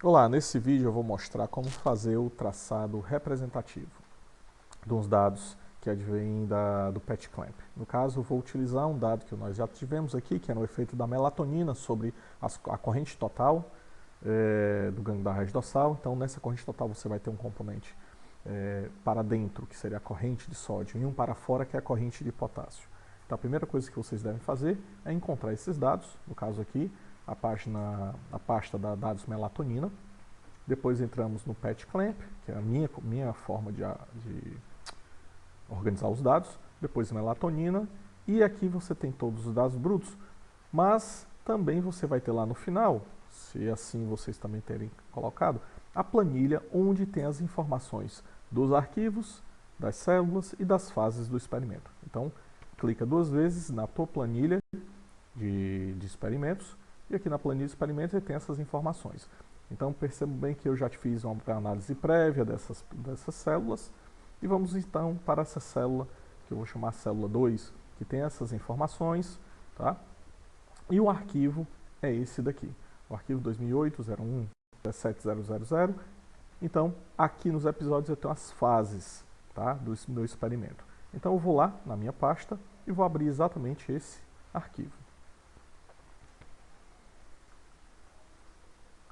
Olá, nesse vídeo eu vou mostrar como fazer o traçado representativo dos dados que advêm do PET Clamp. No caso, eu vou utilizar um dado que nós já tivemos aqui, que é o efeito da melatonina sobre a corrente total do gangue da rede dorsal. Então, nessa corrente total você vai ter um componente para dentro, que seria a corrente de sódio, e um para fora, que é a corrente de potássio. Então, a primeira coisa que vocês devem fazer é encontrar esses dados, no caso aqui, a pasta da dados melatonina. Depois entramos no PET Clamp, que é a minha forma de organizar os dados. Depois melatonina. E aqui você tem todos os dados brutos, mas também você vai ter lá no final, se assim vocês também terem colocado, a planilha onde tem as informações dos arquivos, das células e das fases do experimento. Então, clica duas vezes na tua planilha de experimentos, e aqui na planilha de experimentos ele tem essas informações. Então percebo bem que eu já fiz uma análise prévia dessas células, e vamos então para essa célula, que eu vou chamar célula 2, que tem essas informações, tá? E o arquivo é esse daqui, o arquivo 2008.01.17000. Então, aqui nos episódios eu tenho as fases, tá, do meu experimento. Então eu vou lá na minha pasta e vou abrir exatamente esse arquivo.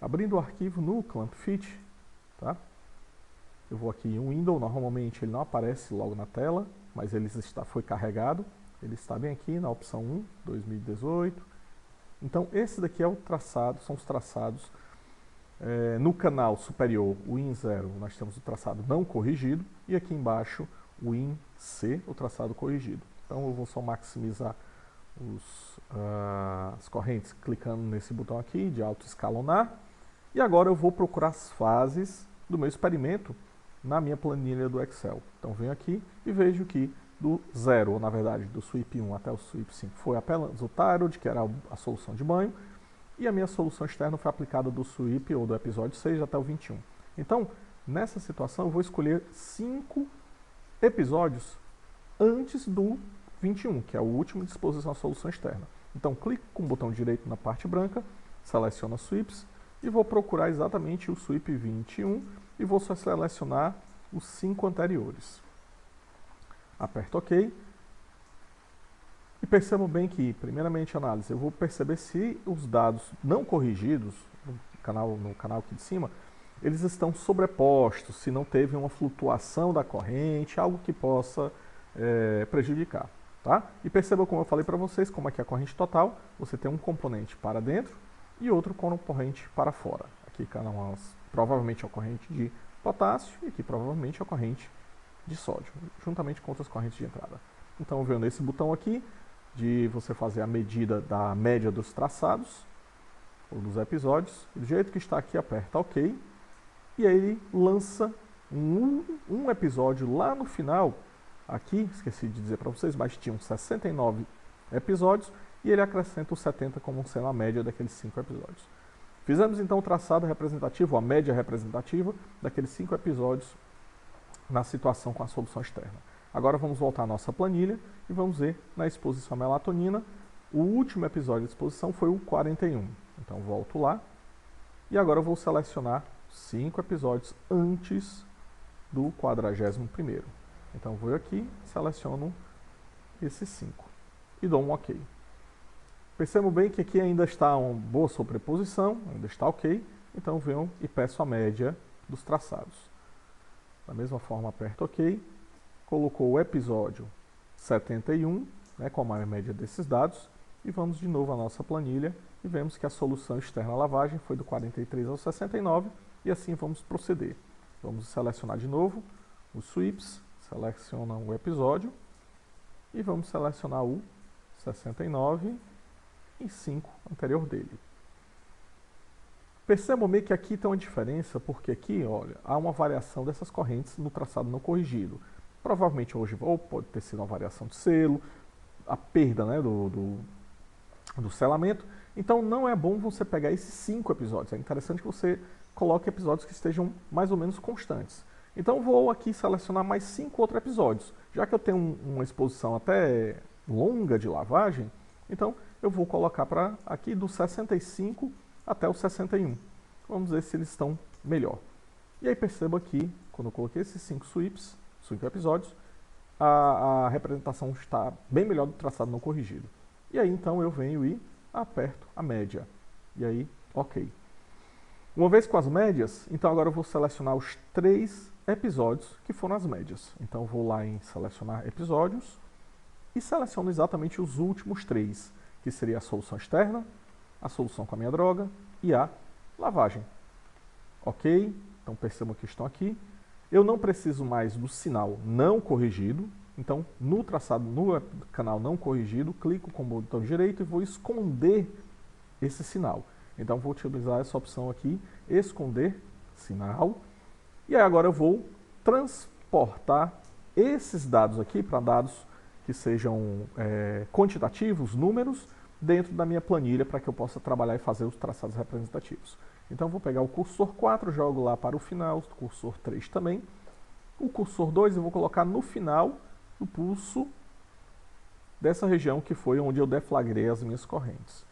Abrindo o arquivo no Clamp Fit, tá? Eu vou aqui em Windows, normalmente ele não aparece logo na tela, mas ele foi carregado. Ele está bem aqui na opção 1, 2018. Então esse daqui é o traçado, são os traçados. No canal superior, o IN0, nós temos o traçado não corrigido, e aqui embaixo o IN-C, o traçado corrigido. Então eu vou só maximizar as correntes clicando nesse botão aqui de autoescalonar. E agora eu vou procurar as fases do meu experimento na minha planilha do Excel. Então venho aqui e vejo que do 0, ou na verdade do SWIP 1 até o SWIP 5, foi apenas o Tyrod, que era a solução de banho, e a minha solução externa foi aplicada do SWIP, ou do episódio 6 até o 21. Então, nessa situação, eu vou escolher 5 episódios antes do 21, que é o último de exposição à solução externa. Então, clico com o botão direito na parte branca, seleciono SWIPs, e vou procurar exatamente o SWIP 21 e vou só selecionar os 5 anteriores. Aperto OK. E percebam bem que, primeiramente, análise, eu vou perceber se os dados não corrigidos, no canal aqui de cima, eles estão sobrepostos, se não teve uma flutuação da corrente, algo que possa prejudicar. Tá? E percebam, como eu falei para vocês, como aqui é a corrente total, você tem um componente para dentro e outro componente para fora. Aqui provavelmente é a corrente de potássio e aqui provavelmente é a corrente de sódio, juntamente com outras correntes de entrada. Então eu venho nesse botão aqui de você fazer a medida da média dos traçados ou dos episódios, e do jeito que está aqui aperta OK, e aí ele lança um episódio lá no final. Aqui, esqueci de dizer para vocês, mas tinham 69 episódios e ele acrescenta os 70 como sendo a média daqueles 5 episódios. Fizemos então o traçado representativo, a média representativa daqueles 5 episódios na situação com a solução externa. Agora vamos voltar à nossa planilha e vamos ver na exposição à melatonina. O último episódio de exposição foi o 41. Então volto lá e agora eu vou selecionar 5 episódios antes do 41º. Então vou aqui, seleciono esses 5 e dou um OK. Percebam bem que aqui ainda está uma boa sobreposição, ainda está OK, então venho e peço a média dos traçados. Da mesma forma aperto OK, colocou o episódio 71, como a média desses dados, e vamos de novo à nossa planilha e vemos que a solução externa à lavagem foi do 43 ao 69, e assim vamos proceder. Vamos selecionar de novo os SWIPs, seleciona o episódio e vamos selecionar o 69 e 5 anterior dele. Percebam bem que aqui tem uma diferença, porque aqui, olha, há uma variação dessas correntes no traçado não corrigido. Provavelmente hoje ou pode ter sido uma variação de selo, a perda do selamento. Então não é bom você pegar esses 5 episódios. É interessante que você coloque episódios que estejam mais ou menos constantes. Então vou aqui selecionar mais 5 outros episódios. Já que eu tenho uma exposição até longa de lavagem, então eu vou colocar para aqui do 65 até o 61. Vamos ver se eles estão melhor. E aí perceba que, quando eu coloquei esses 5 sweeps, 5 episódios, a representação está bem melhor do traçado não corrigido. E aí então eu venho e aperto a média. E aí, ok. Uma vez com as médias, então agora eu vou selecionar os 3 episódios que foram as médias. Então eu vou lá em selecionar episódios e seleciono exatamente os últimos 3, que seria a solução externa, a solução com a minha droga e a lavagem. Ok? Então percebam que estão aqui. Eu não preciso mais do sinal não corrigido. Então, no traçado, no canal não corrigido, clico com o botão direito e vou esconder esse sinal. Então, vou utilizar essa opção aqui, esconder sinal. E aí agora eu vou transportar esses dados aqui para dados que sejam quantitativos, números, dentro da minha planilha para que eu possa trabalhar e fazer os traçados representativos. Então, vou pegar o cursor 4, jogo lá para o final, o cursor 3 também. O cursor 2 eu vou colocar no final do pulso dessa região que foi onde eu deflagrei as minhas correntes.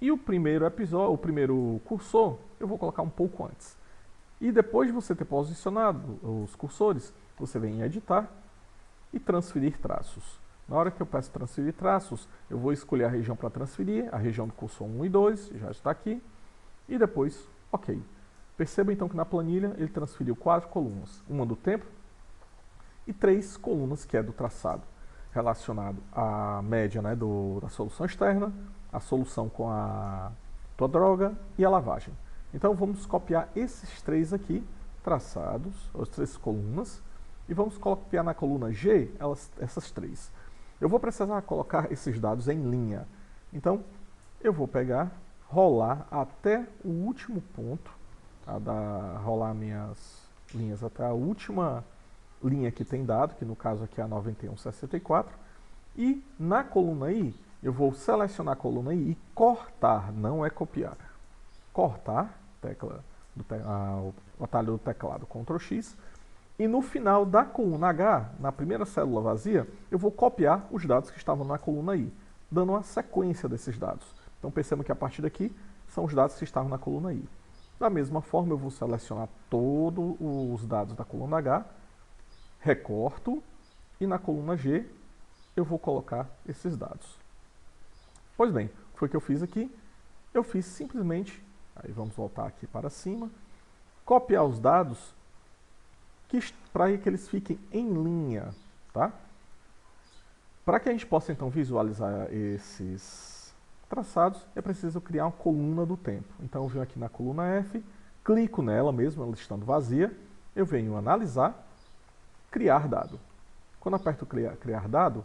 E o primeiro episódio, o primeiro cursor, eu vou colocar um pouco antes. E depois de você ter posicionado os cursores, você vem em editar e transferir traços. Na hora que eu peço transferir traços, eu vou escolher a região para transferir, a região do cursor 1 e 2, já está aqui. E depois, ok. Perceba então que na planilha ele transferiu 4 colunas, uma do tempo e 3 colunas que é do traçado, relacionado à média, né, da solução externa, a solução com a tua droga e a lavagem. Então vamos copiar esses 3 aqui, traçados, as 3 colunas, e vamos copiar na coluna G essas 3. Eu vou precisar colocar esses dados em linha. Então eu vou pegar, rolar até o último ponto, rolar minhas linhas até a última linha que tem dado, que no caso aqui é a 9164, e na coluna I eu vou selecionar a coluna I e cortar, não é copiar. Cortar, o atalho do teclado Ctrl X, e no final da coluna H, na primeira célula vazia, eu vou copiar os dados que estavam na coluna I, dando uma sequência desses dados. Então percebam que a partir daqui são os dados que estavam na coluna I. Da mesma forma, eu vou selecionar todos os dados da coluna H, recorto, e na coluna G eu vou colocar esses dados. Pois bem, o que foi que eu fiz aqui? Eu fiz simplesmente, aí vamos voltar aqui para cima, copiar os dados para que eles fiquem em linha, tá? Para que a gente possa então visualizar esses traçados, é preciso criar uma coluna do tempo. Então eu venho aqui na coluna F, clico nela mesmo, ela estando vazia, eu venho analisar, criar dado. Quando aperto criar dado,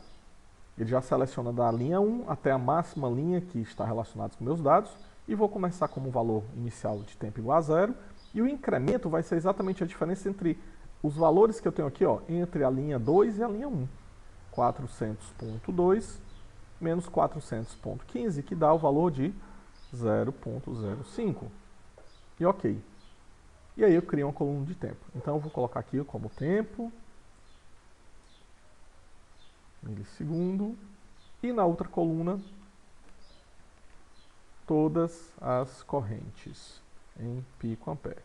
ele já seleciona da linha 1 até a máxima linha que está relacionada com meus dados, e vou começar como valor inicial de tempo igual a 0, e o incremento vai ser exatamente a diferença entre os valores que eu tenho aqui, ó, entre a linha 2 e a linha 1. 400.2 menos 400.15, que dá o valor de 0.05. E ok. E aí eu crio uma coluna de tempo. Então eu vou colocar aqui como tempo, milissegundo, e na outra coluna todas as correntes em picoampere.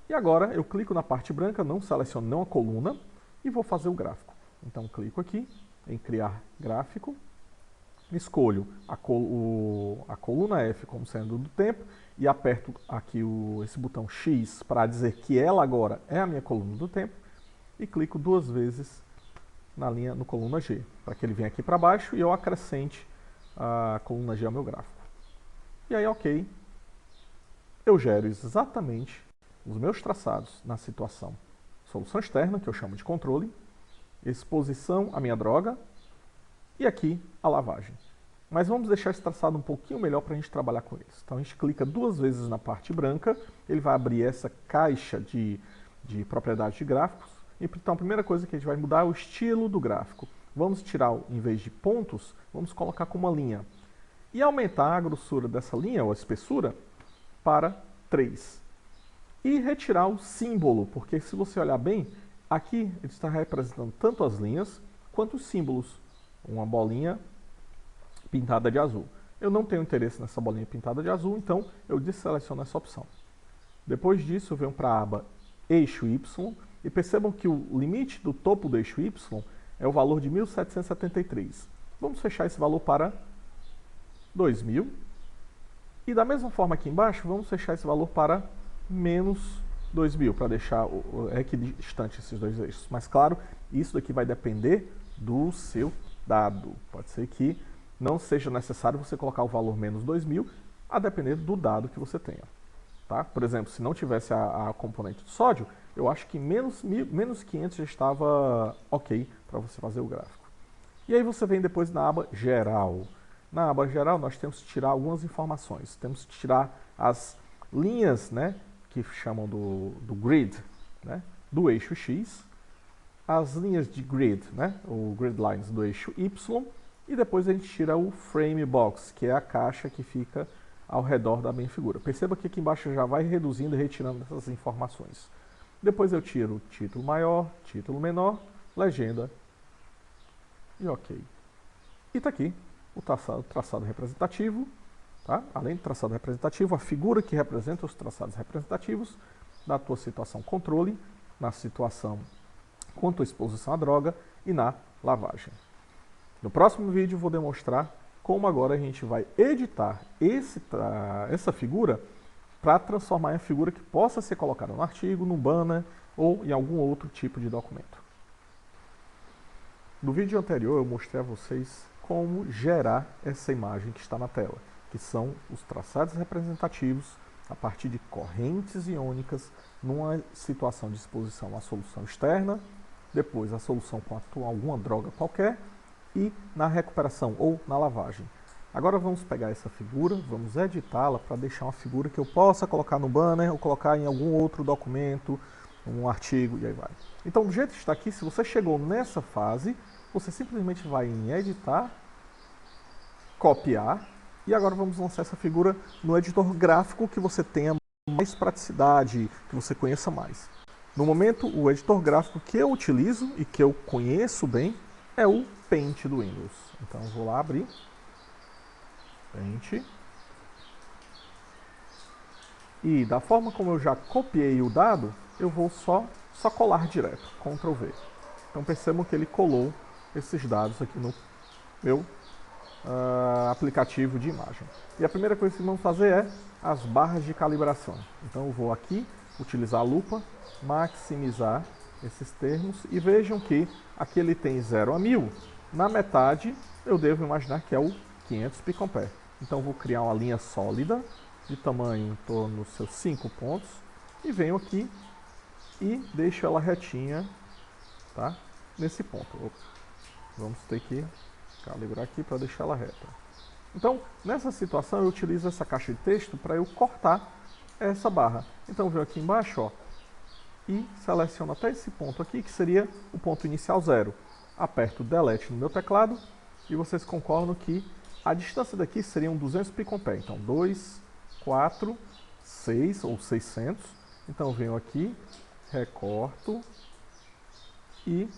E agora eu clico na parte branca, não seleciono nenhuma coluna e vou fazer o gráfico. Então clico aqui em criar gráfico, escolho a coluna F como sendo do tempo e aperto aqui esse botão X para dizer que ela agora é a minha coluna do tempo e clico 2 vezes no coluna G, para que ele venha aqui para baixo e eu acrescente a coluna G ao meu gráfico. E aí, ok, eu gero exatamente os meus traçados na situação solução externa, que eu chamo de controle, exposição à minha droga, e aqui a lavagem. Mas vamos deixar esse traçado um pouquinho melhor para a gente trabalhar com eles. Então a gente clica 2 vezes na parte branca, ele vai abrir essa caixa de propriedades de gráficos. Então a primeira coisa que a gente vai mudar é o estilo do gráfico. Vamos tirar, em vez de pontos, vamos colocar como uma linha. E aumentar a grossura dessa linha, ou a espessura, para 3. E retirar o símbolo, porque se você olhar bem, aqui ele está representando tanto as linhas quanto os símbolos. Uma bolinha pintada de azul. Eu não tenho interesse nessa bolinha pintada de azul, então eu desseleciono essa opção. Depois disso, eu venho para a aba eixo Y e percebam que o limite do topo do eixo Y é o valor de 1773. Vamos fechar esse valor para 2000. E da mesma forma aqui embaixo, vamos fechar esse valor para menos 2000, para deixar equidistante esses dois eixos. Mas claro, isso daqui vai depender do seu dado. Pode ser que não seja necessário você colocar o valor menos 2000, a depender do dado que você tenha. Tá? Por exemplo, se não tivesse a componente do sódio, eu acho que menos 500 já estava ok para você fazer o gráfico. E aí você vem depois na aba Geral. Na aba Geral, nós temos que tirar algumas informações. Temos que tirar as linhas, né, que chamam do grid, né, do eixo X, as linhas de grid, né, o grid lines do eixo Y, e depois a gente tira o frame box, que é a caixa que fica ao redor da minha figura. Perceba que aqui embaixo já vai reduzindo e retirando essas informações. Depois eu tiro título maior, título menor, legenda e ok. E está aqui o traçado representativo, tá? Além do traçado representativo, a figura que representa os traçados representativos da tua situação controle, na situação quanto à exposição à droga e na lavagem. No próximo vídeo vou demonstrar como agora a gente vai editar essa figura para transformar em figura que possa ser colocada no artigo, no banner ou em algum outro tipo de documento. No vídeo anterior eu mostrei a vocês como gerar essa imagem que está na tela, que são os traçados representativos a partir de correntes iônicas numa situação de exposição à solução externa, depois a solução com alguma droga qualquer e na recuperação ou na lavagem. Agora vamos pegar essa figura, vamos editá-la para deixar uma figura que eu possa colocar no banner ou colocar em algum outro documento, um artigo e aí vai. Então, do jeito que está aqui, se você chegou nessa fase, você simplesmente vai em editar, copiar, e agora vamos lançar essa figura no editor gráfico que você tenha mais praticidade, que você conheça mais. No momento, o editor gráfico que eu utilizo e que eu conheço bem é o Paint do Windows. Então, eu vou lá abrir Paint. E da forma como eu já copiei o dado, eu vou só colar direto, Ctrl V. Então percebam que ele colou esses dados aqui no meu aplicativo de imagem. E a primeira coisa que vamos fazer é as barras de calibração. Então eu vou aqui utilizar a lupa, maximizar esses termos e vejam que aqui ele tem 0 a 1000. Na metade eu devo imaginar que é o 500 picoampere. Então eu vou criar uma linha sólida de tamanho em torno dos seus 5 pontos e venho aqui e deixo ela retinha, tá? Nesse ponto. Vamos ter que calibrar aqui para deixar ela reta. Então, nessa situação eu utilizo essa caixa de texto para eu cortar essa barra. Então eu venho aqui embaixo, ó, e seleciono até esse ponto aqui, que seria o ponto inicial 0. Aperto Delete no meu teclado e vocês concordam que a distância daqui seriam 200 picoampere. Então 2, 4, 6 ou 600. Então eu venho aqui, recorto e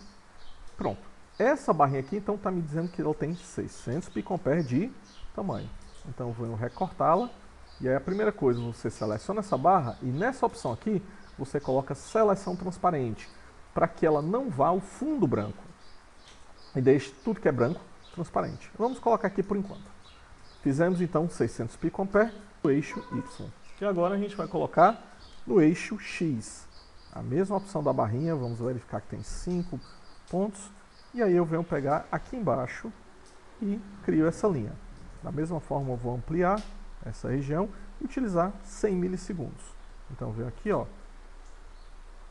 pronto. Essa barrinha aqui então está me dizendo que ela tem 600 picoampere de tamanho. Então eu venho recortá-la e aí a primeira coisa, você seleciona essa barra e nessa opção aqui você coloca seleção transparente para que ela não vá ao fundo branco e deixe tudo que é branco transparente. Vamos colocar aqui por enquanto. Fizemos então 600 picoampere no eixo Y. E agora a gente vai colocar no eixo X. A mesma opção da barrinha, vamos verificar que tem 5 pontos. E aí eu venho pegar aqui embaixo e crio essa linha. Da mesma forma eu vou ampliar essa região e utilizar 100 milissegundos. Então eu venho aqui, ó,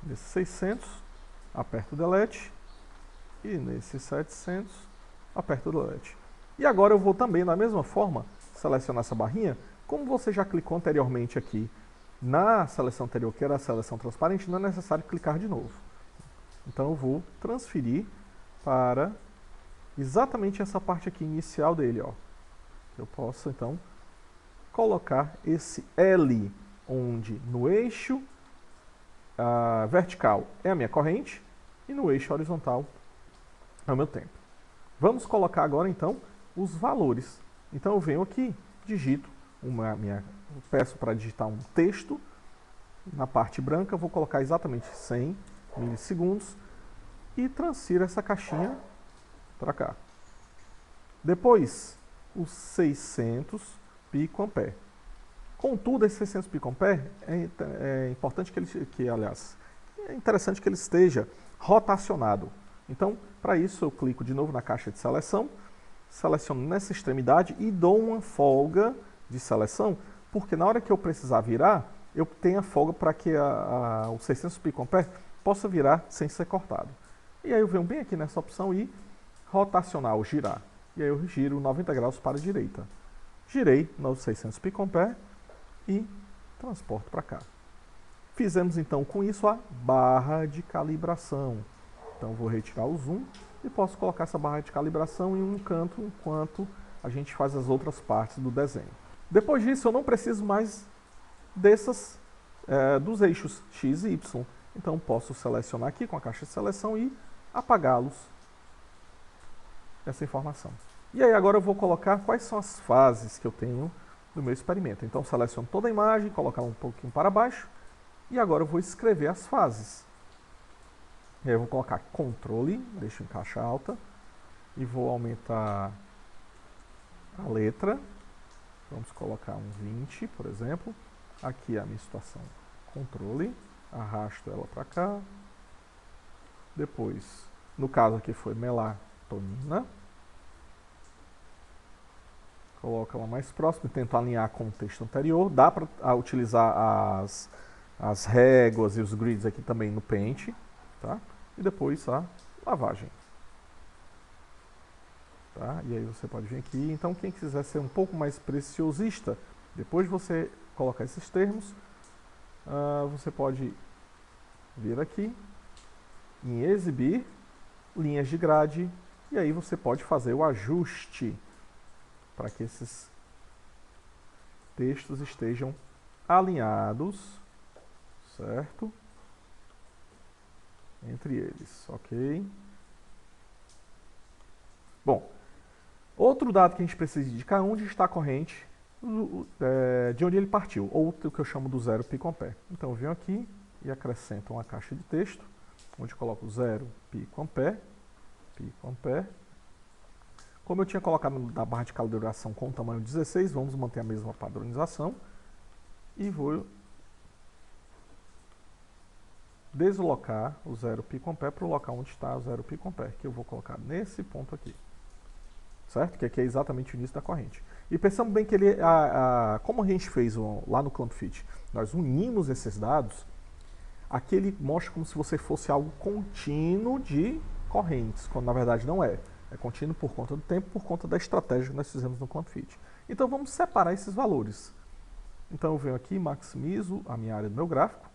nesse 600, aperto Delete e nesse 700, aperto Delete. E agora eu vou também, da mesma forma, selecionar essa barrinha. Como você já clicou anteriormente aqui na seleção anterior, que era a seleção transparente, não é necessário clicar de novo. Então eu vou transferir para exatamente essa parte aqui inicial dele, ó. Eu posso, então, colocar esse L, onde no eixo vertical é a minha corrente e no eixo horizontal é o meu tempo. Vamos colocar agora, então, os valores. Então eu venho aqui, digito, peço para digitar um texto na parte branca eu vou colocar exatamente 100 milissegundos e transfiro essa caixinha para cá. Depois, os 600 picoampere. Contudo, esses 600 picoampere é importante é interessante que ele esteja rotacionado. Então, para isso, eu clico de novo na caixa de seleção, seleciono nessa extremidade e dou uma folga de seleção, porque na hora que eu precisar virar, eu tenho a folga para que o 600 picoampere possa virar sem ser cortado. E aí eu venho bem aqui nessa opção e rotacionar ou girar. E aí eu giro 90 graus para a direita. Girei nos 600 picoampere e transporto para cá. Fizemos então com isso a barra de calibração. Então vou retirar o zoom e posso colocar essa barra de calibração em um canto enquanto a gente faz as outras partes do desenho. Depois disso eu não preciso mais dos eixos X e Y. Então posso selecionar aqui com a caixa de seleção e apagá-los, essa informação. E aí agora eu vou colocar quais são as fases que eu tenho do meu experimento. Então seleciono toda a imagem, colocar um pouquinho para baixo e agora eu vou escrever as fases. E aí eu vou colocar controle, deixo em caixa alta e vou aumentar a letra. Vamos colocar um 20, por exemplo. Aqui é a minha situação controle, arrasto ela para cá. Depois, no caso aqui foi melatonina. Coloco ela mais próxima e tento alinhar com o texto anterior. Dá para utilizar as réguas e os grids aqui também no Paint, tá? E depois a lavagem. Tá? E aí você pode vir aqui. Então quem quiser ser um pouco mais preciosista, depois de você colocar esses termos, você pode vir aqui em exibir, linhas de grade, e aí você pode fazer o ajuste para que esses textos estejam alinhados, certo? Entre eles, ok? Bom, outro dado que a gente precisa indicar é onde está a corrente, de onde ele partiu, ou o que eu chamo do 0 picoampere. Então eu venho aqui e acrescento uma caixa de texto, onde eu coloco 0 picoampere. Como eu tinha colocado na barra de calibração com o tamanho 16, vamos manter a mesma padronização. E vou deslocar o 0 picoampere para o local onde está o 0 picoampere, que eu vou colocar nesse ponto aqui. Certo? Que aqui é exatamente o início da corrente. E percebam bem que ele, como a gente fez lá no ClampFit, nós unimos esses dados, aqui ele mostra como se você fosse algo contínuo de correntes, quando na verdade não é. É contínuo por conta do tempo, por conta da estratégia que nós fizemos no ClampFit. Então vamos separar esses valores. Então eu venho aqui, maximizo a minha área do meu gráfico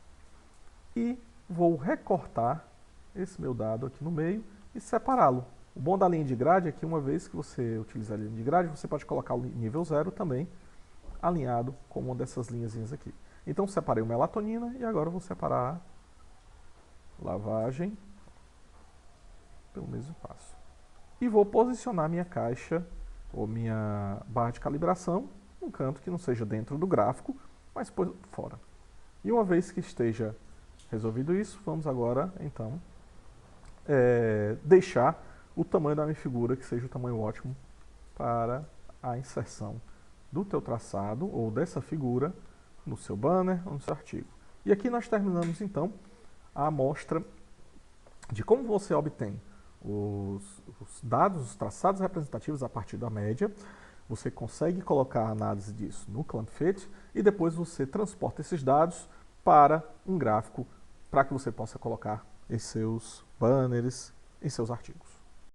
e vou recortar esse meu dado aqui no meio e separá-lo. O bom da linha de grade é que uma vez que você utilizar a linha de grade, você pode colocar o nível 0 também alinhado com uma dessas linhazinhas aqui. Então separei o melatonina e agora eu vou separar a lavagem pelo mesmo passo. E vou posicionar minha caixa ou minha barra de calibração num canto que não seja dentro do gráfico, mas por fora. E uma vez que esteja resolvido isso, vamos agora então deixar o tamanho da minha figura que seja o tamanho ótimo para a inserção do teu traçado ou dessa figura no seu banner ou no seu artigo. E aqui nós terminamos então a amostra de como você obtém os dados, os traçados representativos a partir da média. Você consegue colocar a análise disso no ClampFit e depois você transporta esses dados para um gráfico para que você possa colocar em seus banners, em seus artigos.